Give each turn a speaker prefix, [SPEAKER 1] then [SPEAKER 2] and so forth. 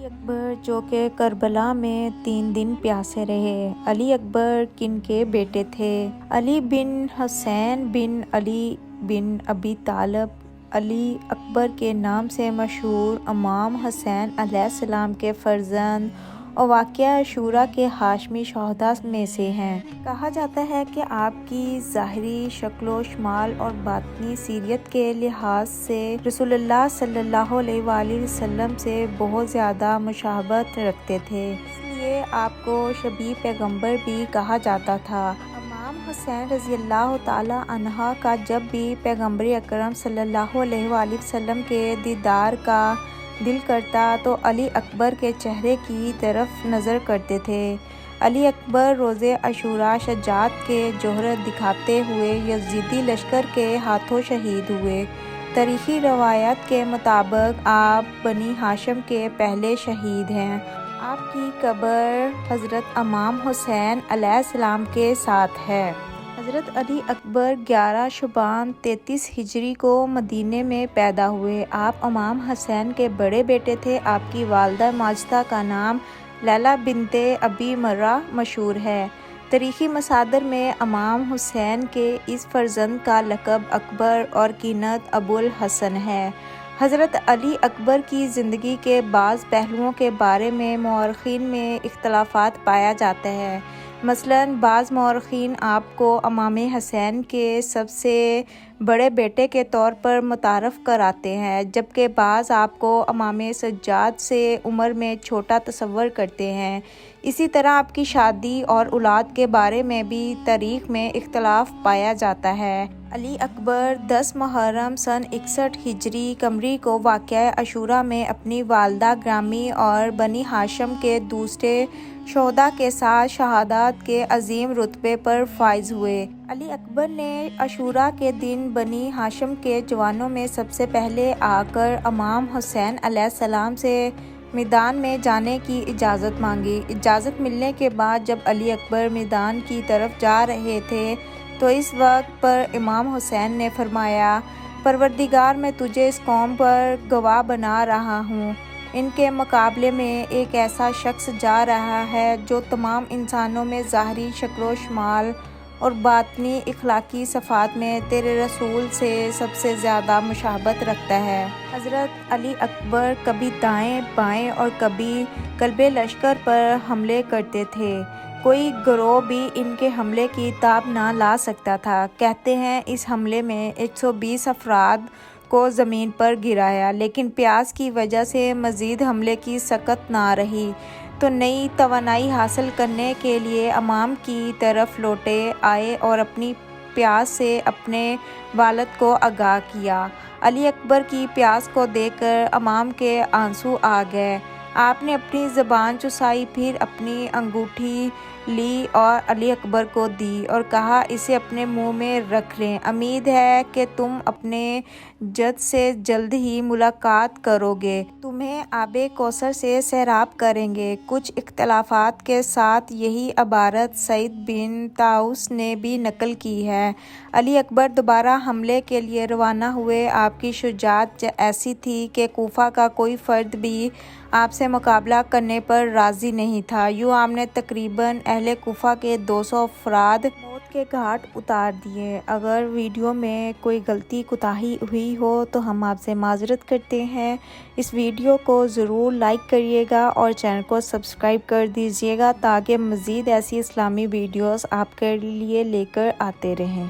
[SPEAKER 1] علی اکبر جو کہ کربلا میں 3 دن پیاسے رہے۔ علی اکبر کن کے بیٹے تھے؟ علی بن حسین بن علی بن ابی طالب علی اکبر کے نام سے مشہور امام حسین علیہ السلام کے فرزند اور واقعہ عاشوراء کے ہاشمی شہداء میں سے ہیں۔ کہا جاتا ہے کہ آپ کی ظاہری شکل و شمال اور باطنی سیرت کے لحاظ سے رسول اللہ صلی اللہ علیہ وآلہ وسلم سے بہت زیادہ مشابہت رکھتے تھے، اس لیے آپ کو شبیہ پیغمبر بھی کہا جاتا تھا۔ امام حسین رضی اللہ تعالیٰ عنہ کا جب بھی پیغمبر اکرم صلی اللہ علیہ وآلہ وسلم کے دیدار کا دل کرتا تو علی اکبر کے چہرے کی طرف نظر کرتے تھے۔ علی اکبر روز عاشوراء شجاعت کے جوہر دکھاتے ہوئے یزیدی لشکر کے ہاتھوں شہید ہوئے۔ تاریخی روایات کے مطابق آپ بنی ہاشم کے پہلے شہید ہیں۔ آپ کی قبر حضرت امام حسین علیہ السلام کے ساتھ ہے۔ حضرت علی اکبر 11 شعبان 33 ہجری کو مدینہ میں پیدا ہوئے۔ آپ امام حسین کے بڑے بیٹے تھے۔ آپ کی والدہ ماجدہ کا نام لیلہ بنت ابی مرہ مشہور ہے۔ تاریخی مصادر میں امام حسین کے اس فرزند کا لقب اکبر اور کنیت ابو الحسن ہے۔ حضرت علی اکبر کی زندگی کے بعض پہلوؤں کے بارے میں مورخین میں اختلافات پایا جاتا ہے۔ مثلاً بعض مورخین آپ کو امام حسین کے سب سے بڑے بیٹے کے طور پر متعارف کراتے ہیں، جبکہ بعض آپ کو امام سجاد سے عمر میں چھوٹا تصور کرتے ہیں۔ اسی طرح آپ کی شادی اور اولاد کے بارے میں بھی تاریخ میں اختلاف پایا جاتا ہے۔ علی اکبر 10 محرم سن 61 ہجری قمری کو واقعہ عاشوراء میں اپنی والدہ گرامی اور بنی ہاشم کے دوسرے شہداء کے ساتھ شہادت کے عظیم رتبے پر فائز ہوئے۔ علی اکبر نے عاشوراء کے دن بنی ہاشم کے جوانوں میں سب سے پہلے آ کر امام حسین علیہ السلام سے میدان میں جانے کی اجازت مانگی۔ اجازت ملنے کے بعد جب علی اکبر میدان کی طرف جا رہے تھے تو اس وقت پر امام حسین نے فرمایا، پروردگار میں تجھے اس قوم پر گواہ بنا رہا ہوں، ان کے مقابلے میں ایک ایسا شخص جا رہا ہے جو تمام انسانوں میں ظاہری شکل و شمال اور باطنی اخلاقی صفات میں تیرے رسول سے سب سے زیادہ مشابہت رکھتا ہے۔ حضرت علی اکبر کبھی دائیں بائیں اور کبھی قلب لشکر پر حملے کرتے تھے۔ کوئی گروہ بھی ان کے حملے کی تاب نہ لا سکتا تھا۔ کہتے ہیں اس حملے میں 120 افراد کو زمین پر گرایا، لیکن پیاس کی وجہ سے مزید حملے کی سکت نہ رہی تو نئی توانائی حاصل کرنے کے لیے امام کی طرف لوٹے آئے اور اپنی پیاس سے اپنے والد کو آگاہ کیا۔ علی اکبر کی پیاس کو دیکھ کر امام کے آنسو آ گئے۔ آپ نے اپنی زبان چسائی، پھر اپنی انگوٹھی لی اور علی اکبر کو دی اور کہا، اسے اپنے منہ میں رکھ لیں، امید ہے کہ تم اپنے جد سے جلد ہی ملاقات کرو گے، تمہیں آب کوثر سے سیراب کریں گے۔ کچھ اختلافات کے ساتھ یہی عبارت سعید بن طاؤس نے بھی نقل کی ہے۔ علی اکبر دوبارہ حملے کے لیے روانہ ہوئے۔ آپ کی شجاعت ایسی تھی کہ کوفہ کا کوئی فرد بھی آپ سے مقابلہ کرنے پر راضی نہیں تھا۔ یوں آپ نے تقریباً اہل کوفہ کے 200 افراد موت کے گھاٹ اتار دیے۔ اگر ویڈیو میں کوئی غلطی کوتاہی ہوئی ہو تو ہم آپ سے معذرت کرتے ہیں۔ اس ویڈیو کو ضرور لائک کریے گا اور چینل کو سبسکرائب کر دیجیے گا تاکہ مزید ایسی اسلامی ویڈیوز آپ کے لیے لے کر آتے رہیں۔